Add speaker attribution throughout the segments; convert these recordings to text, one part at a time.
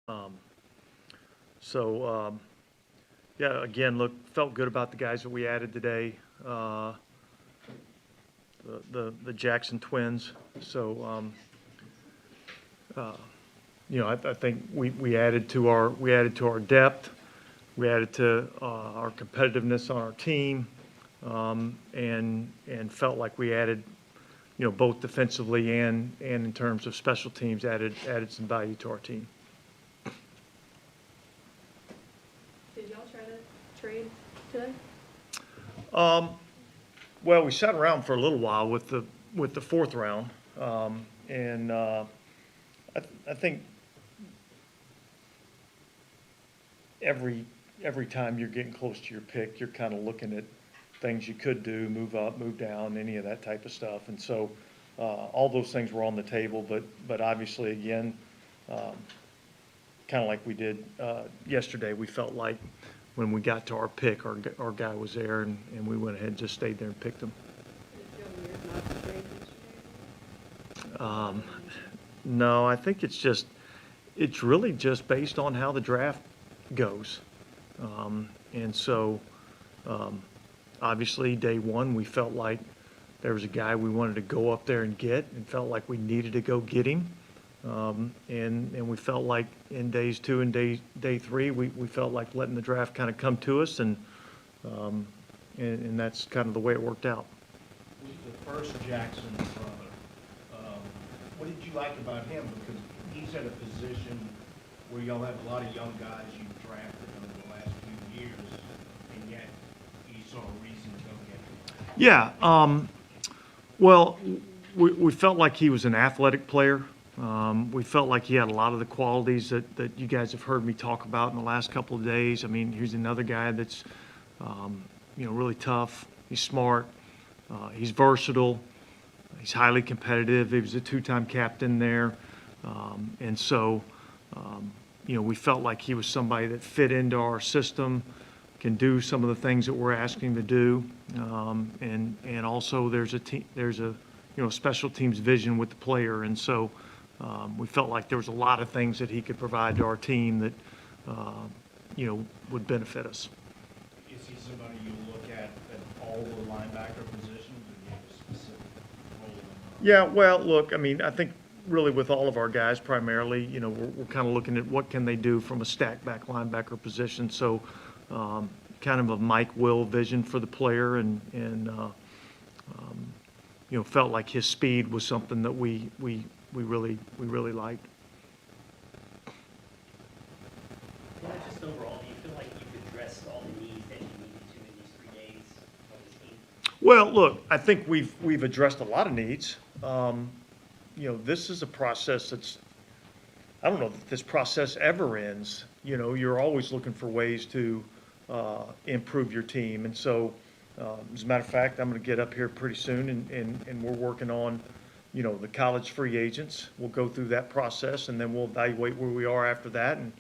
Speaker 1: Um, yeah, again, look, felt good about the guys that we added today. The Jackson twins. Uh, I think we added to our depth. We added to our competitiveness on our team, and felt like we added, both defensively and in terms of special teams, added some value to our team.
Speaker 2: Did y'all try to trade today?
Speaker 1: Well, we sat around for a little while with the fourth round, and I think every time you're getting close to your pick, you're kind of looking at things you could do, move up, move down, any of that type of stuff. And so all those things were on the table, but obviously, again, kind of like we did yesterday, we felt like when we got to our pick, our guy was there, and we went ahead and just stayed there and picked him.
Speaker 2: Did it feel weird not to trade yesterday?
Speaker 1: No, I think it's really just based on how the draft goes. And so, obviously, day one, we felt like there was a guy we wanted to go up there and get, and felt like we needed to go get him. And we felt like in days two and day three, we felt like letting the draft kind of come to us, and that's kind of the way it worked out.
Speaker 3: The first Jackson brother, what did you like about him? Because he's at a position where y'all have a lot of young guys you've drafted over the last few years, and yet you saw a reason to go get him.
Speaker 1: Yeah. Well, we felt like he was an athletic player. We felt like he had a lot of the qualities that you guys have heard me talk about in the last couple of days. I mean, here's another guy that's, really tough. He's smart. He's versatile. He's highly competitive. He was a two-time captain there. And so, we felt like he was somebody that fit into our system, can do some of the things that we're asking him to do. And also there's a special teams vision with the player. And so, we felt like there was a lot of things that he could provide to our team that, would benefit us.
Speaker 3: Is he somebody you look at all the linebacker positions, or do you have a specific role in them?
Speaker 1: Yeah, well, look, I mean, I think really with all of our guys primarily, we're kind of looking at what can they do from a stack back linebacker position. So kind of a Mike Will vision for the player, and felt like his speed was something that we really liked.
Speaker 4: Just overall, do you feel like you've addressed all the needs that you needed to in these 3 days of this team?
Speaker 1: Well, look, I think we've addressed a lot of needs. This is a process I don't know that this process ever ends. You're always looking for ways to improve your team. And so, as a matter of fact, I'm going to get up here pretty soon, and we're working on, the college free agents. We'll go through that process, and then we'll evaluate where we are after that, and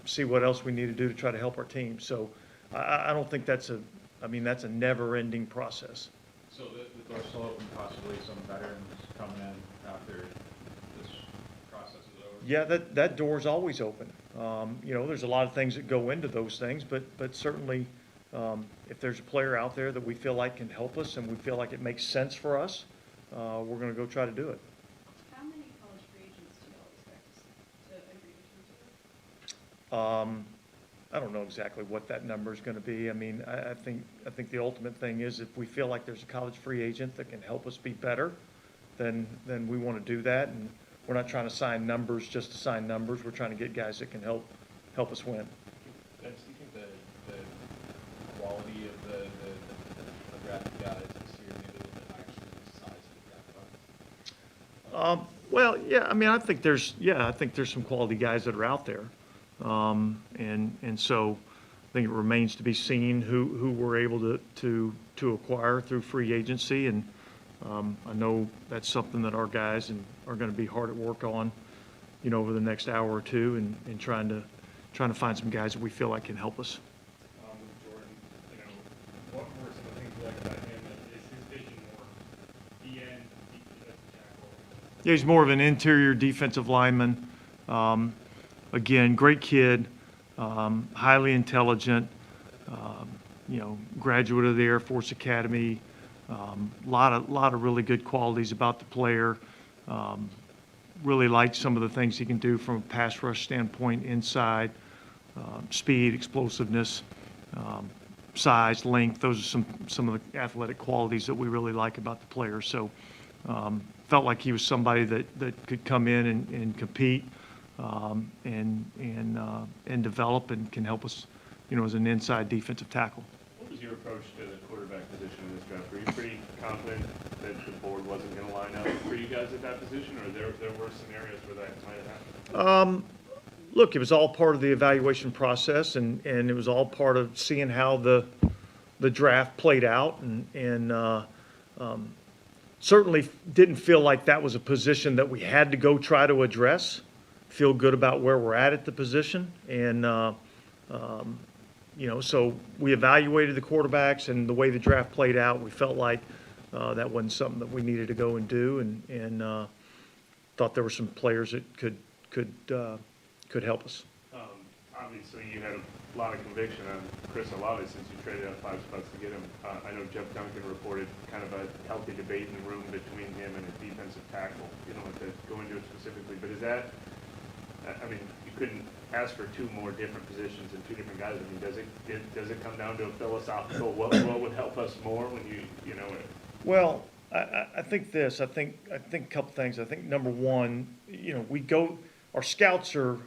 Speaker 1: see what else we need to do to try to help our team. So I don't think that's a never-ending process.
Speaker 5: So the door's still open, possibly some veterans coming in after this process is over?
Speaker 1: Yeah, that door's always open. There's a lot of things that go into those things, but certainly, if there's a player out there that we feel like can help us and we feel like it makes sense for us, we're going to go try to do it.
Speaker 2: How many college free agents do y'all expect to agree to terms with?
Speaker 1: I don't know exactly what that number is going to be. I mean, I think the ultimate thing is if we feel like there's a college free agent that can help us be better, then we want to do that. And we're not trying to sign numbers just to sign numbers. We're trying to get guys that can help us win.
Speaker 5: Vince, do you think the quality of the drafted guys this year maybe a little bit higher than the size of the draft class?
Speaker 1: Well, yeah, I mean, I think there's some quality guys that are out there. And so I think it remains to be seen who we're able to acquire through free agency. And I know that's something that our guys are going to be hard at work on, over the next hour or two, and trying to find some guys that we feel like can help us.
Speaker 6: With Jordan, what were some of the things you like about him? Is his vision more DN, defensive tackle?
Speaker 1: Yeah, he's more of an interior defensive lineman. again, great kid, highly intelligent, graduate of the Air Force Academy. Lot of really good qualities about the player. Really like some of the things he can do from a pass rush standpoint inside, speed, explosiveness, size, length. Those are some of the athletic qualities that we really like about the player. So felt like he was somebody that could come in and compete and develop and can help us, as an inside defensive tackle.
Speaker 6: What was your approach to the quarterback position in this draft? Were you pretty confident that the board wasn't going to line up for you guys at that position, or there were scenarios where that might have happened?
Speaker 1: Look, it was all part of the evaluation process, and it was all part of seeing how the draft played out, and certainly didn't feel like that was a position that we had to go try to address. Feel good about where we're at the position, and so we evaluated the quarterbacks, and the way the draft played out, we felt like that wasn't something that we needed to go and do, and thought there were some players that could help us.
Speaker 6: Obviously, you had a lot of conviction on Chris Olave since you traded up 5 spots to get him. I know Jeff Duncan reported kind of a healthy debate in the room between him and a defensive tackle. You don't have to go into it specifically, but is that, you couldn't ask for 2 more different positions and 2 different guys. Does it come down to a philosophical, what would help us more when you know it?
Speaker 1: Well, I think this. I think a couple things. I think number one, our scouts are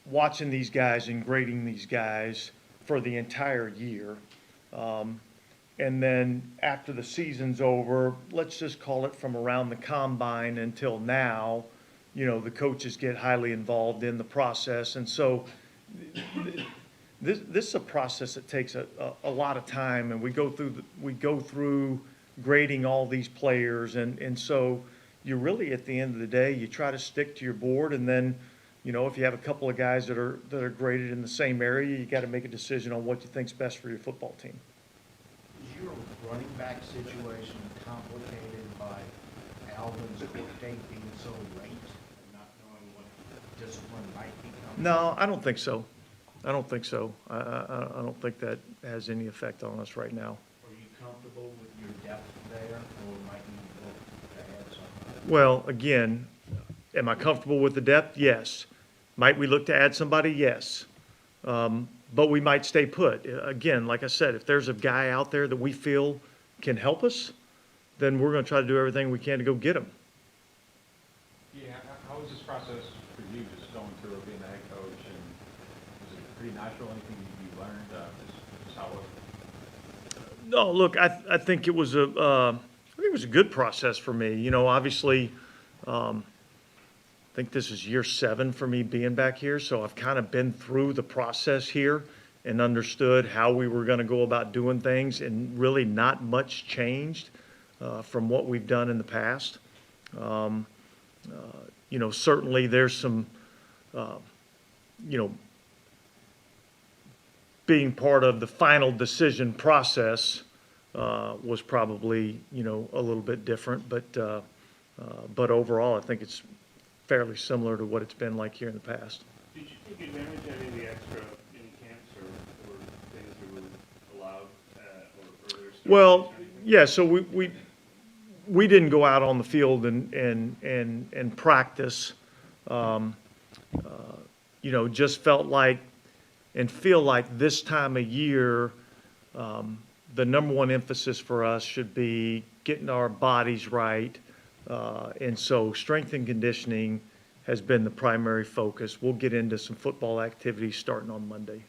Speaker 1: watching these guys and grading these guys for the entire year. And then after the season's over, let's just call it from around the combine until now, the coaches get highly involved in the process. And so this is a process that takes a lot of time, and we go through grading all these players. And so you really, at the end of the day, you try to stick to your board, and then, if you have a couple of guys that are graded in the same area, you got to make a decision on what you think's best for your football team.
Speaker 3: Is your running back situation complicated by Alvin's court date being so late and not knowing what discipline might be coming?
Speaker 1: No, I don't think so. I don't think so. I don't think that has any effect on us right now.
Speaker 3: Are you comfortable with your depth there, or might you look to add something?
Speaker 1: Well, again, am I comfortable with the depth? Yes. Might we look to add somebody? Yes. But we might stay put. Again, like I said, if there's a guy out there that we feel can help us, then we're going to try to do everything we can to go get him.
Speaker 5: Yeah, how was this process for you, just going through it, being the head coach, and was it pretty natural, anything you learned, just how it was?
Speaker 1: No, look, I think it was a good process for me. Obviously, I think this is year 7 for me being back here, so I've kind of been through the process here and understood how we were going to go about doing things, and really not much changed from what we've done in the past. Certainly there's some, being part of the final decision process was probably, a little bit different, but overall, I think it's fairly similar to what it's been like here in the past.
Speaker 6: Did you take advantage of any of the extra mini camps or things that were allowed or earlier?
Speaker 1: Well, yeah, so we didn't go out on the field and practice. Just felt like and feel like this time of year, the number one emphasis for us should be getting our bodies right. And so strength and conditioning has been the primary focus. We'll get into some football activities starting on Monday.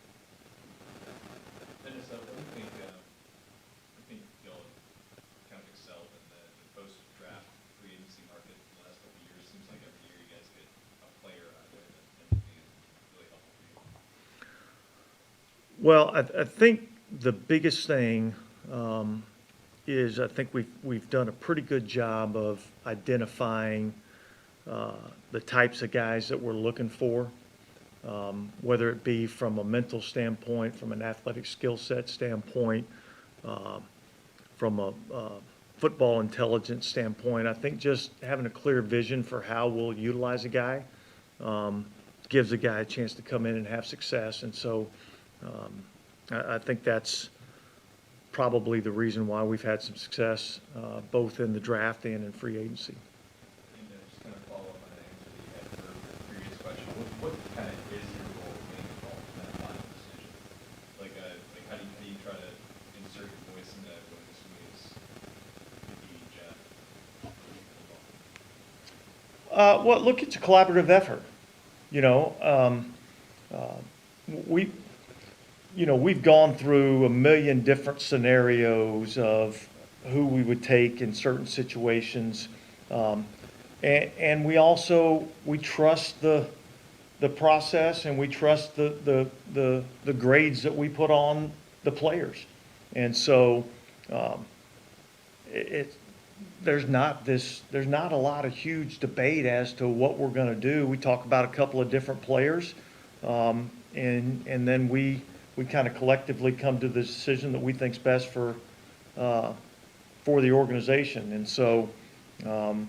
Speaker 5: And so, what do you think y'all kind of excelled in the post-draft free agency market in the last couple of years? Seems like every year you guys get a player out there that ends up being really helpful for you.
Speaker 1: Well, I think the biggest thing is I think we've done a pretty good job of identifying the types of guys that we're looking for, whether it be from a mental standpoint, from an athletic skill set standpoint, from a football intelligence standpoint. I think just having a clear vision for how we'll utilize a guy gives a guy a chance to come in and have success. And so I think that's probably the reason why we've had some success, both in the draft and in free agency.
Speaker 5: And just kind of follow up on that answer that you had for the previous question, what kind of is your role of being involved in that final decision? Like how do you try to insert your voice in that when this is Mickey, Jeff?
Speaker 1: Well, look, it's a collaborative effort. You know, we, we've gone through a million different scenarios of who we would take in certain situations. And we also, we trust the process, and we trust the grades that we put on the players. And so, there's not a lot of huge debate as to what we're going to do. We talk about a couple of different players, and then we kind of collectively come to the decision that we think's best for the organization. And so, there's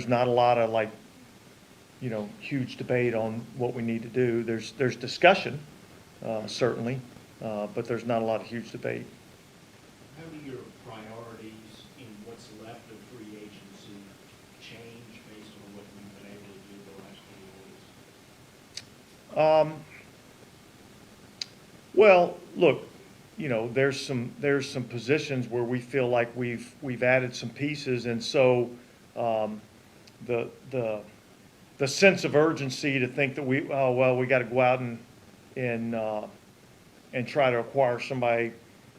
Speaker 1: not a lot of huge debate on what we need to do. There's discussion, certainly, but there's not a lot of huge debate.
Speaker 3: How do your priorities in what's left of free agency change based on what you've been able to do the last few years?
Speaker 1: Well, look, there's some positions where we feel like we've added some pieces, and so the sense of urgency to think that we got to go out and try to acquire somebody,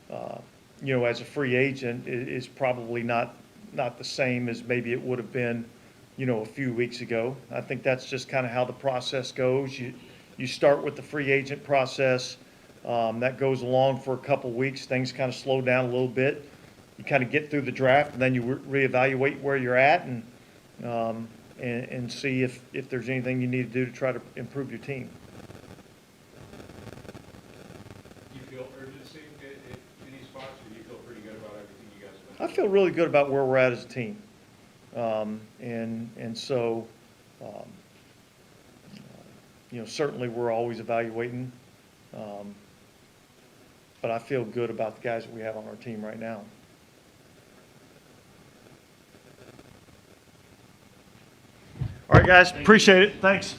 Speaker 1: as a free agent is probably not the same as maybe it would have been, a few weeks ago. I think that's just kind of how the process goes. You start with the free agent process. That goes along for a couple weeks. Things kind of slow down a little bit. You kind of get through the draft, and then you reevaluate where you're at and see if there's anything you need to do to try to improve your team.
Speaker 6: Do you feel urgency in any spots, or do you feel pretty good about everything you guys have
Speaker 1: I
Speaker 6: done?
Speaker 1: feel really good about where we're at as a team. And so, certainly we're always evaluating. But I feel good about the guys that we have on our team right now. All right, guys, appreciate it. Thanks.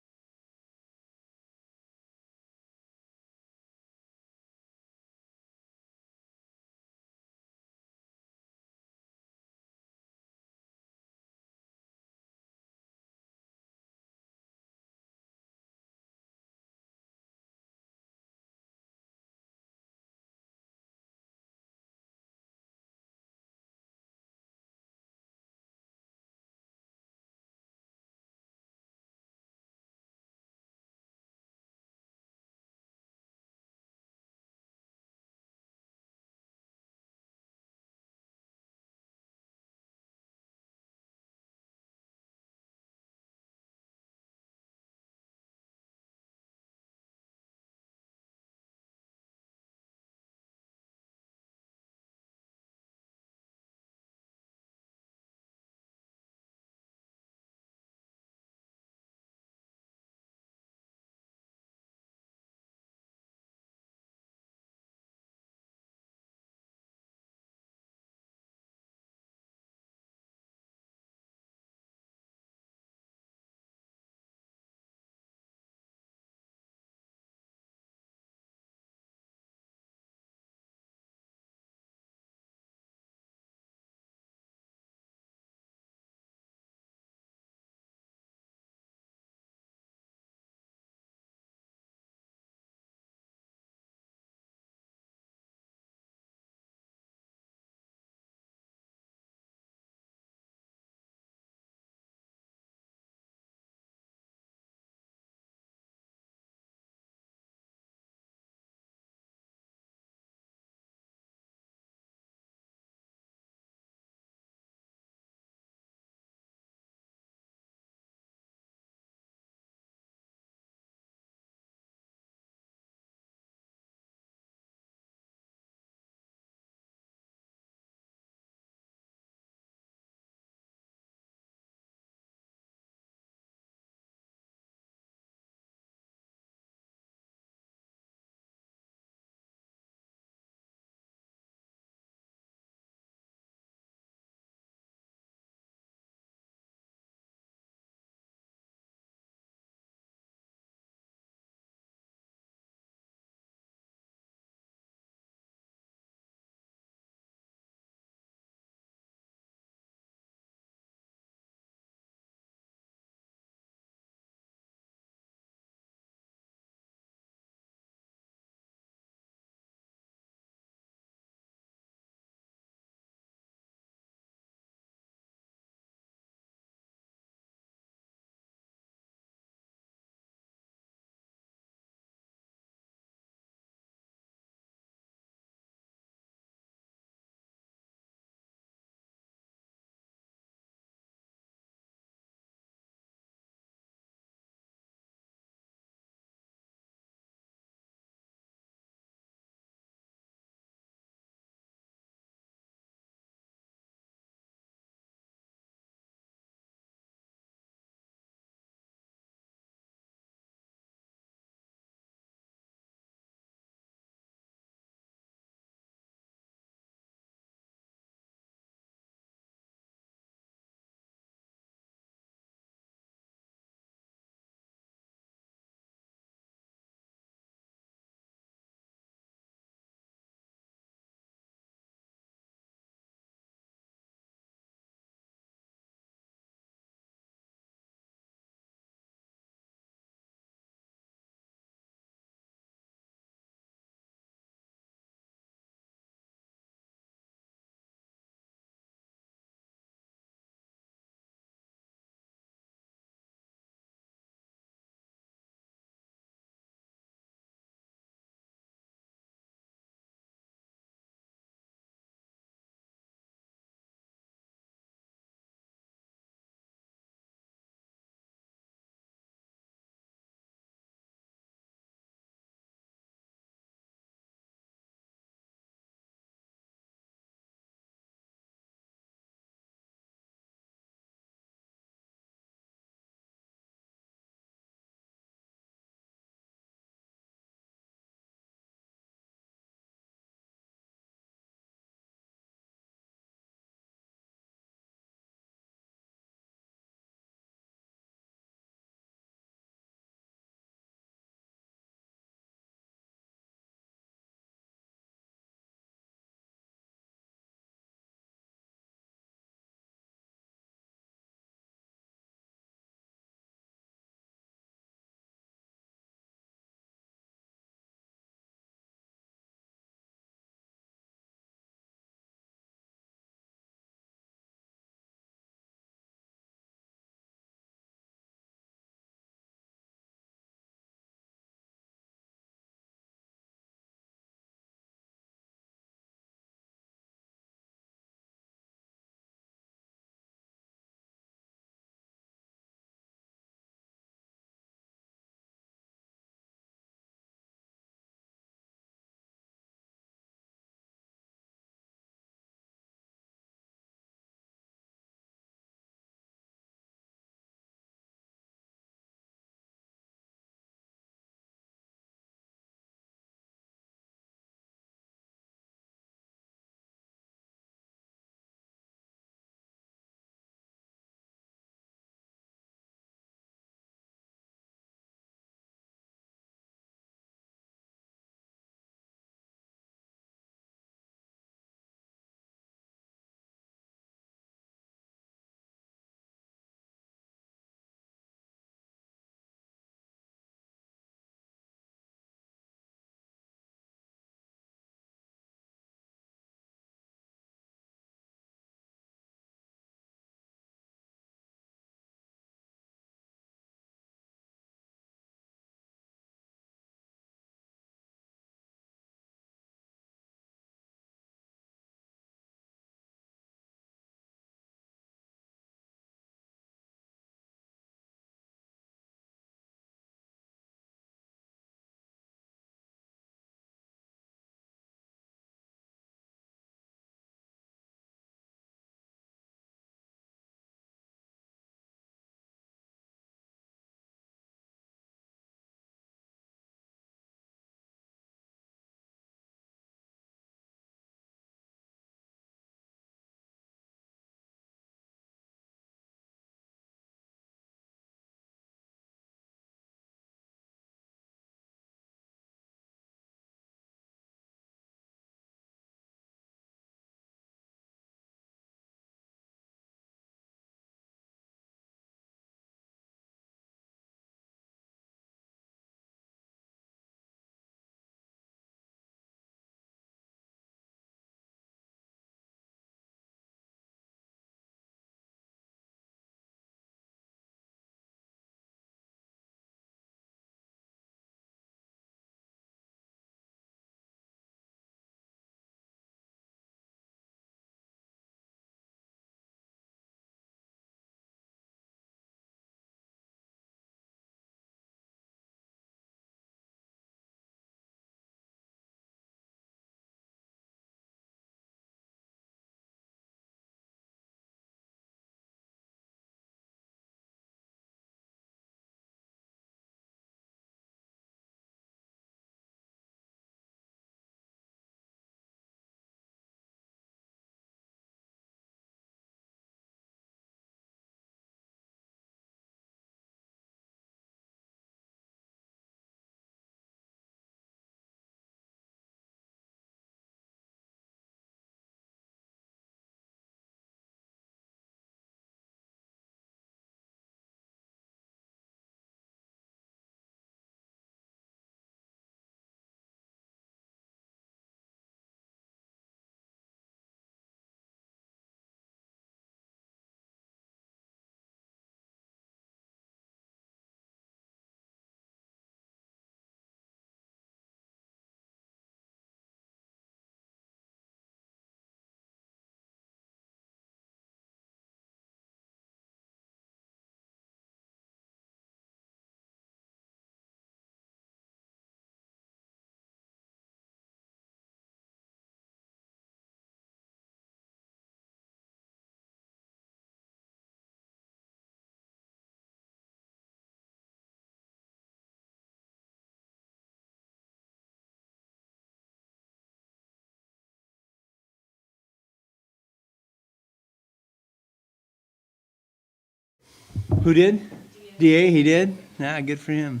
Speaker 7: Who did? DA, he did? Nah, good for him.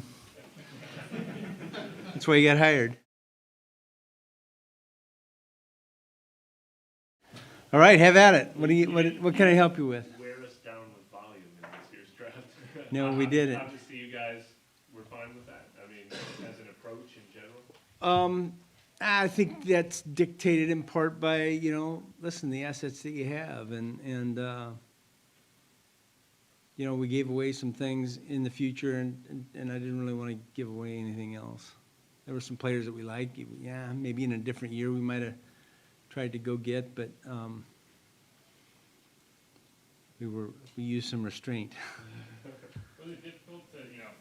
Speaker 7: That's why he got hired. All right, have at it. What can I help you with?
Speaker 6: Wear us down with volume in this year's draft.
Speaker 7: No, we didn't.
Speaker 6: Obviously, you guys were fine with that. I mean, as an approach in general.
Speaker 7: I think that's dictated in part by, listen, the assets that you have and we gave away some things in the future and I didn't really want to give away anything else. There were some players that we liked. Yeah, maybe in a different year we might have tried to go get, but we used some restraint.
Speaker 6: Was it difficult to,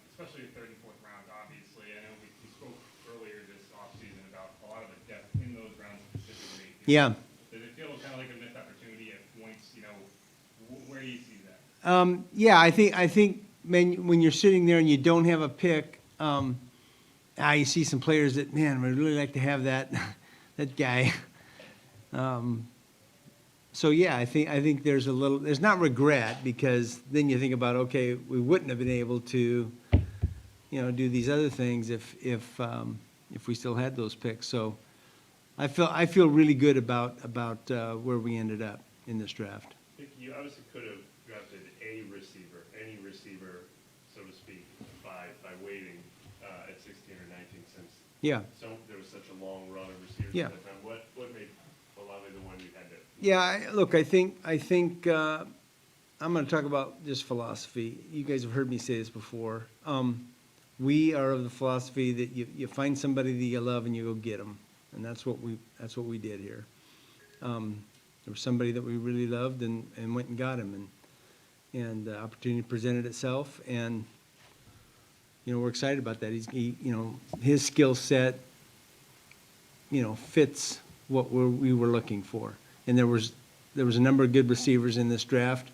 Speaker 6: especially the third and fourth round, obviously? I know we spoke earlier this offseason about a lot of the depth in those rounds specifically.
Speaker 7: Yeah.
Speaker 6: Does it feel kind of like a missed opportunity at points, where do you see that?
Speaker 7: Yeah, I think when you're sitting there and you don't have a pick, you see some players that, man, I'd really like to have that guy. So yeah, I think there's not regret because then you think about, okay, we wouldn't have been able to, do these other things if we still had those picks. So I feel really good about where we ended up in this draft.
Speaker 6: I think you obviously could have drafted any receiver, so to speak, by waiting at 16 or 19 since there was such a long run of receivers
Speaker 7: Yeah.
Speaker 6: at that time. What made Olave the one you had to?
Speaker 7: Yeah, look, I think I'm going to talk about just philosophy. You guys have heard me say this before. We are of the philosophy that you find somebody that you love and you go get them, and that's what we did here. There was somebody that we really loved and went and got him, and the opportunity presented itself, and we're excited about that. His skill set, fits what we were looking for, and there was a number of good receivers in this draft,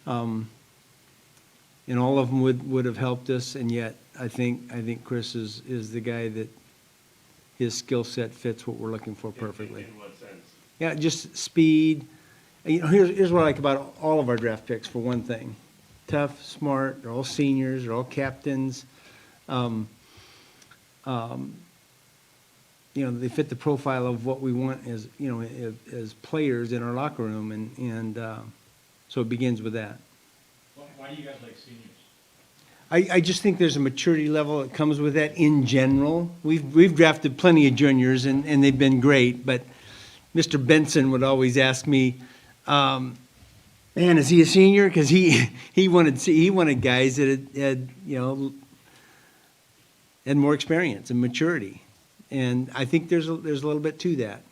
Speaker 7: and all of them would have helped us, and yet I think Chris is the guy that his skill set fits what we're looking for perfectly.
Speaker 6: In what sense?
Speaker 7: Yeah, just speed. Here's what I like about all of our draft picks, for one thing. Tough, smart, they're all seniors, they're all captains. They fit the profile of what we want as players in our locker room, and so it begins with that.
Speaker 3: Why do you guys like seniors?
Speaker 7: I just think there's a maturity level that comes with that in general. We've drafted plenty of juniors, and they've been great, but Mr. Benson would always ask me, man, is he a senior? Because he wanted guys that had more experience and maturity, and I think there's a little bit to that.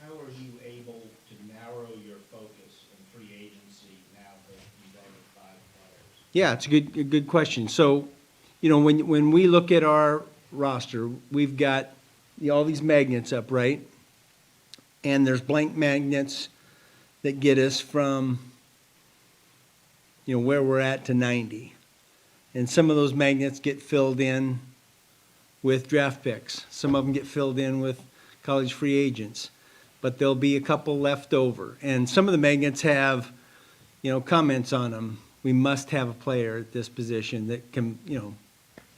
Speaker 3: How are you able to narrow your focus in free agency now that you've added 5 players?
Speaker 7: Yeah, it's a good question. So, when we look at our roster, we've got all these magnets up, right? And there's blank magnets that get us from, where we're at to 90. And some of those magnets get filled in with draft picks. Some of them get filled in with college free agents. But there'll be a couple left over. And some of the magnets have, comments on them. We must have a player at this position that can,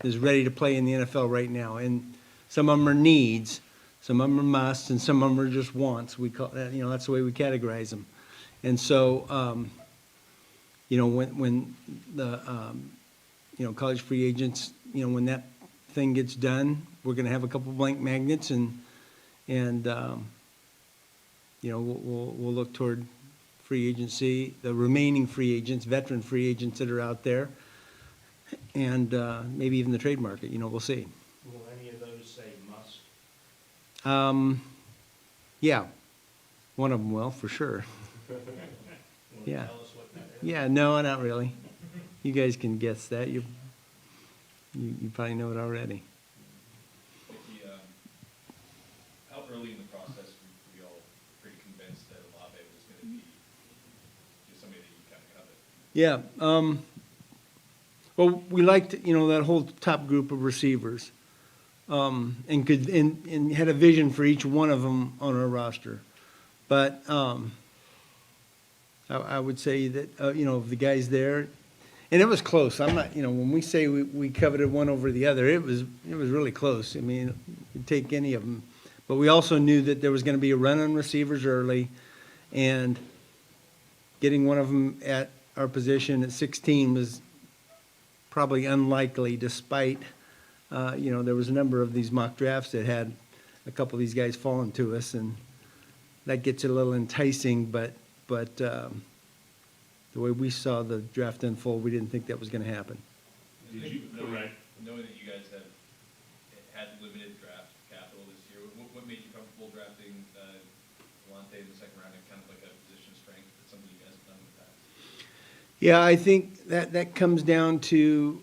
Speaker 7: is ready to play in the NFL right now. And some of them are needs. Some of them are musts, and some of them are just wants. We call that, that's the way we categorize them. And so, when the, college free agents, when that thing gets done, we're going to have a couple blank magnets, and we'll look toward free agency, the remaining free agents, veteran free agents that are out there, and maybe even the trade market. We'll see.
Speaker 3: Will any of those say must?
Speaker 7: Yeah, one of them will, for sure.
Speaker 3: Will
Speaker 7: Yeah.
Speaker 3: you tell us what that is?
Speaker 7: Yeah, no, not really. You guys can guess that. You probably know it already.
Speaker 5: Mickey, how early in the process were you all pretty convinced that Olave was going to be just somebody that you kind of coveted?
Speaker 7: Yeah. Well, we liked, that whole top group of receivers, and had a vision for each one of them on our roster. But I would say that, of the guys there, And it was close. I'm not, when we say we coveted one over the other, it was really close. I mean, you'd take any of them. But we also knew that there was going to be a run on receivers early, and getting one of them at our position at 16 was probably unlikely, despite, there was a number of these mock drafts that had a couple of these guys falling to us, and that gets it a little enticing, but the way we saw the draft unfold, we didn't think that was going to happen.
Speaker 5: Did you,
Speaker 6: Right.
Speaker 5: knowing that you guys have had limited draft capital this year, what made you comfortable drafting Alontae in the second round and kind of like a position strength that something you guys have done in the past?
Speaker 7: Yeah, I think that comes down to,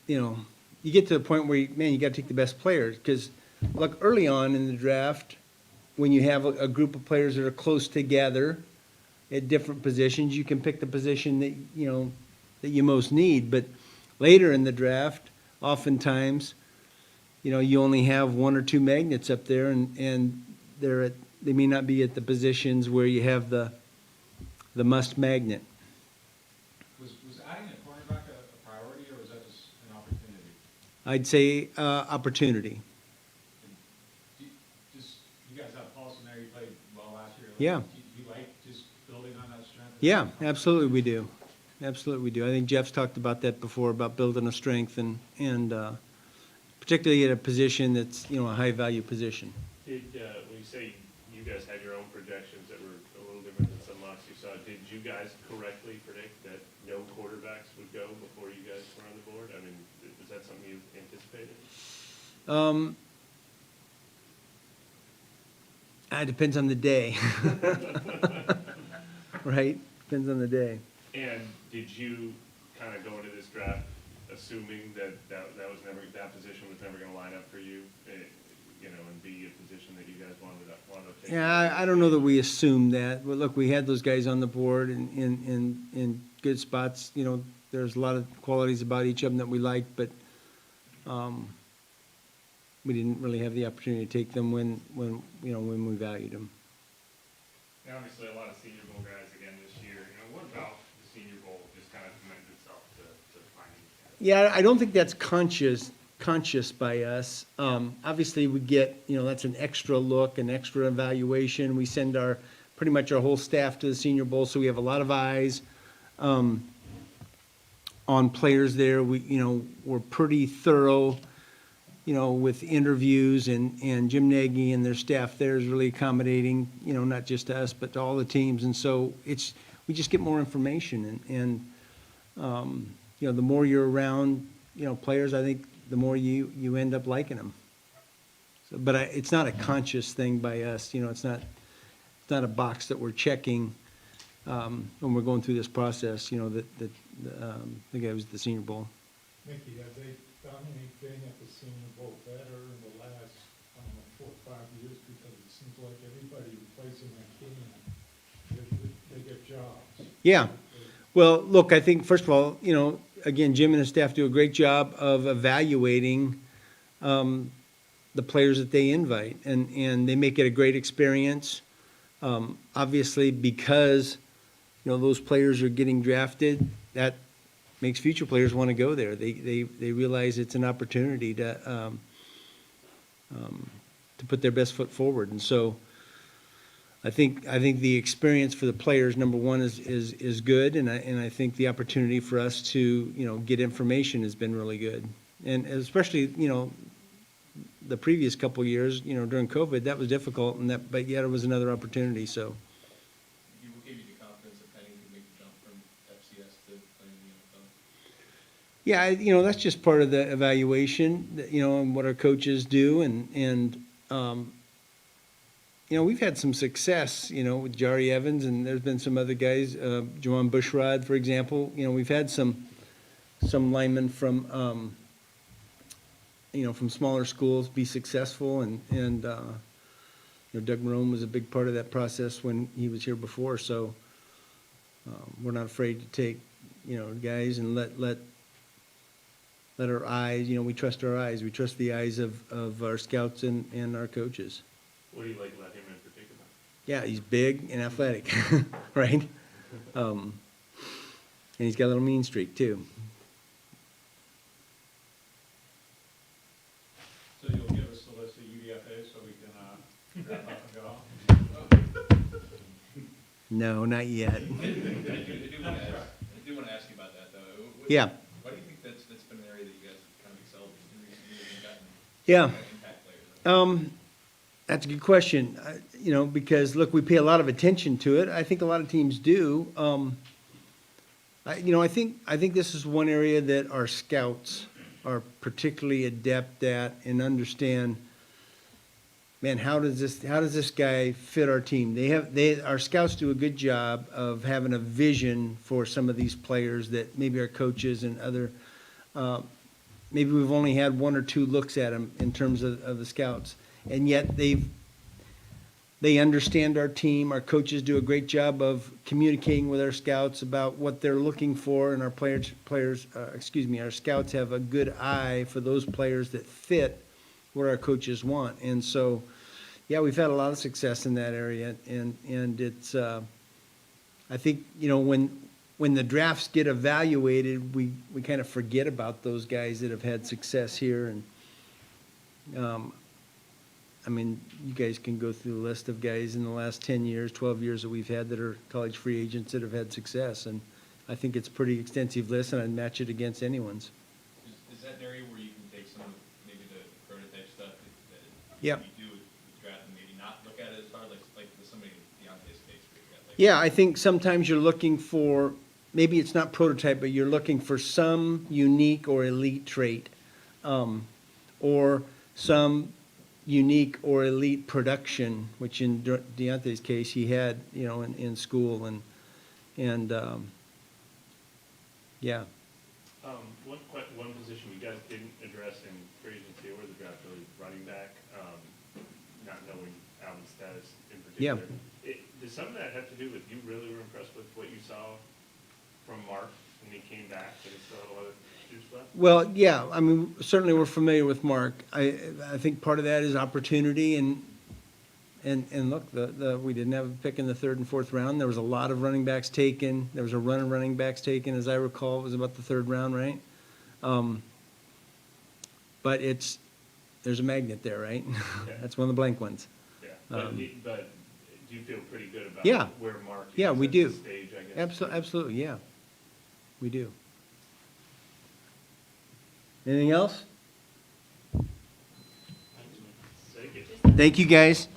Speaker 7: you get to the point where, you got to take the best players. Because, look, early on in the draft, when you have a group of players that are close together at different positions, you can pick the position that you most need. But later in the draft, oftentimes, you only have one or two magnets up there, and they may not be at the positions where you have the must magnet.
Speaker 8: Was adding a cornerback a priority, or was that just an opportunity?
Speaker 7: I'd say opportunity.
Speaker 8: You guys have Paulson there, you played well last year.
Speaker 7: Yeah.
Speaker 8: Do you like just building on that strength?
Speaker 7: Yeah, absolutely we do. Absolutely we do. I think Jeff's talked about that before, about building a strength and particularly at a position that's, a high-value position.
Speaker 6: When you say you guys had your own projections that were a little different than some mocks you saw, did you guys correctly predict that no quarterbacks would go before you guys were on the board? I mean, was that something you anticipated?
Speaker 7: It depends on the day. Right? Depends on the day.
Speaker 6: And did you kind of go into this draft assuming that position was never going to line up for you, and be a position that you guys wanted to take?
Speaker 7: Yeah, I don't know that we assumed that. But look, we had those guys on the board in good spots. There's a lot of qualities about each of them that we liked, but we didn't really have the opportunity to take them when we valued them.
Speaker 6: And obviously, a lot of Senior Bowl guys again this year. What about the Senior Bowl just kind of commends itself to finding?
Speaker 7: Yeah, I don't think that's conscious by us. Obviously, we get, that's an extra look, an extra evaluation. We send pretty much our whole staff to the Senior Bowl, so we have a lot of eyes on players there. We're pretty thorough, with interviews, and Jim Nagy and their staff there is really accommodating, not just to us, but to all the teams. And so we just get more information, and the more you're around, players, I think the more you end up liking them. So, but it's not a conscious thing by us. It's not a box that we're checking when we're going through this process. The guy was at the Senior Bowl.
Speaker 9: Mickey, have they done anything at the Senior Bowl better in the last, 4 or 5 years? Because it seems like everybody replacing that team, they get jobs.
Speaker 7: Yeah. Well, look, I think, first of all, again, Jim and his staff do a great job of evaluating the players that they invite, and they make it a great experience. Obviously, because, those players are getting drafted, that makes future players want to go there. They realize it's an opportunity to put their best foot forward. And so I think the experience for the players, number one, is good, and I think the opportunity for us to get information has been really good, and especially the previous couple of years during COVID, that was difficult, but yet it was another opportunity. So.
Speaker 5: What gave you the confidence that Penny could make the jump from FCS to playing in the NFL?
Speaker 7: Yeah, that's just part of the evaluation, and what our coaches do, and we've had some success, with Jari Evans, and there's been some other guys, Jawan Bushrod, for example. We've had some linemen from smaller schools be successful, and Doug Marone was a big part of that process when he was here before. So we're not afraid to take, guys, and let our eyes, we trust our eyes. We trust the eyes of our scouts and our coaches.
Speaker 6: What do you like about him in particular?
Speaker 7: Yeah, he's big and athletic, right? And he's got a little mean streak too.
Speaker 8: So you'll give us the list of UDFA's so we can, wrap up and go?
Speaker 7: No, not yet.
Speaker 5: I do want to ask you about that, though.
Speaker 7: Yeah.
Speaker 5: Why do you think that's been an area that you guys have kind of excelled in recent years and gotten
Speaker 7: Yeah.
Speaker 5: impact players?
Speaker 7: That's a good question. You know, because look, we pay a lot of attention to it. I think a lot of teams do. I think this is one area that our scouts are particularly adept at and understand. Man, how does this guy fit our team? Our scouts do a good job of having a vision for some of these players that maybe our coaches and other, maybe we've only had one or two looks at them in terms of the scouts. And yet they understand our team. Our coaches do a great job of communicating with our scouts about what they're looking for, and our scouts have a good eye for those players that fit what our coaches want. And so, yeah, we've had a lot of success in that area, and it's, I think, you know, when the drafts get evaluated, we kind of forget about those guys that have had success here. And I mean, you guys can go through the list of guys in the last 10 years, 12 years that we've had that are college free agents that have had success. And I think it's a pretty extensive list, and I'd match it against anyone's.
Speaker 5: Is that an area where you can take some of maybe the prototype stuff that
Speaker 7: Yep.
Speaker 5: you do with draft and maybe not look at it as hard, like with somebody in Alontae's case where you've got like.
Speaker 7: Yeah, I think sometimes you're looking for, maybe it's not prototype, but you're looking for some unique or elite trait, or some unique or elite production, which in Deontay's case, he had, you know, in school and yeah.
Speaker 6: One position you guys didn't address in free agency or the draft, really, running back, not knowing Alvin's status in
Speaker 7: Yeah.
Speaker 6: particular. Does some of that have to do with you really were impressed with what you saw from Mark when he came back and he still had a lot of juice left?
Speaker 7: Well, yeah, I mean, certainly we're familiar with Mark. I think part of that is opportunity and look, we didn't have a pick in the third and fourth round. There was a lot of running backs taken. There was a run of running backs taken, as I recall, it was about the third round, right? But there's a magnet there, right?
Speaker 6: Yeah.
Speaker 7: That's one of the blank ones.
Speaker 6: Yeah, but do you feel pretty good about
Speaker 7: Yeah.
Speaker 6: where Mark is
Speaker 7: Yeah, we
Speaker 6: at
Speaker 7: do.
Speaker 6: this stage, I guess?
Speaker 7: Absolutely, yeah. We do. Anything else?
Speaker 6: Thank you.
Speaker 7: Thank you, guys.